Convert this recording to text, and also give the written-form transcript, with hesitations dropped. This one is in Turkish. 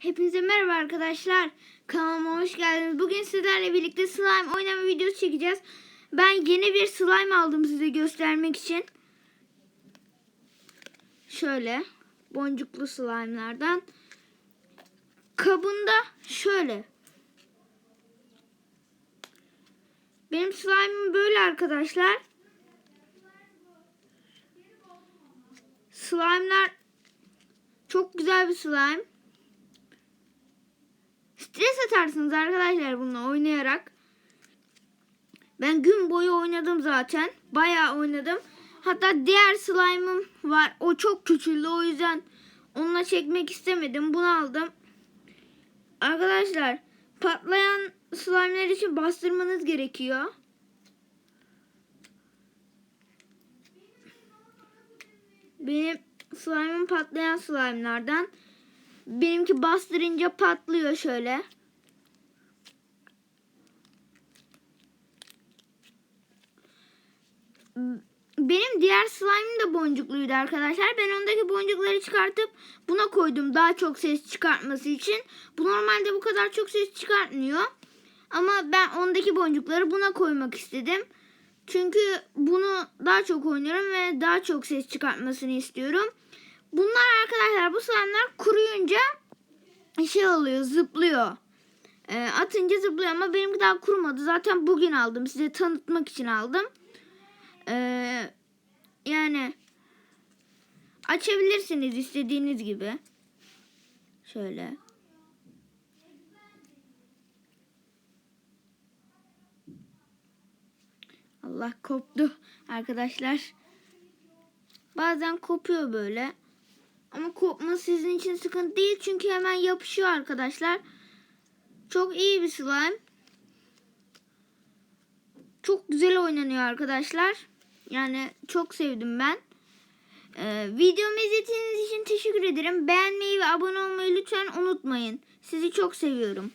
Hepinize merhaba arkadaşlar. Kanalıma hoş geldiniz. Bugün sizlerle birlikte slime oynama videosu çekeceğiz. Ben yeni bir slime aldım size göstermek için. Şöyle boncuklu slime'lardan. Kabında şöyle. Benim slime'ım böyle arkadaşlar. Slime'lar çok güzel bir slime. Stres atarsınız arkadaşlar bununla oynayarak. Ben gün boyu oynadım zaten. Bayağı oynadım. Hatta diğer slime'ım var. O çok küçüldü. O yüzden onunla çekmek istemedim. Bunu aldım. Arkadaşlar patlayan slime'ler için bastırmanız gerekiyor. Benim slime'ım patlayan slime'lardan. Benimki bastırınca patlıyor şöyle. Benim diğer slime'ım da boncukluydu arkadaşlar. Ben ondaki boncukları çıkartıp buna koydum daha çok ses çıkartması için. Bu normalde bu kadar çok ses çıkartmıyor. Ama ben ondaki boncukları buna koymak istedim. Çünkü bunu daha çok oynuyorum ve daha çok ses çıkartmasını istiyorum. Bunlar arkadaşlar, bu slime'lar kuruyunca şey oluyor, zıplıyor. Atınca zıplıyor ama benimki daha kurumadı. Zaten bugün aldım. Size tanıtmak için aldım. Yani açabilirsiniz istediğiniz gibi. Şöyle. Allah, koptu arkadaşlar. Bazen kopuyor böyle. Ama kopması sizin için sıkıntı değil. Çünkü hemen yapışıyor arkadaşlar. Çok iyi bir slime. Çok güzel oynanıyor arkadaşlar. Yani çok sevdim ben. Videomu izlediğiniz için teşekkür ederim. Beğenmeyi ve abone olmayı lütfen unutmayın. Sizi çok seviyorum.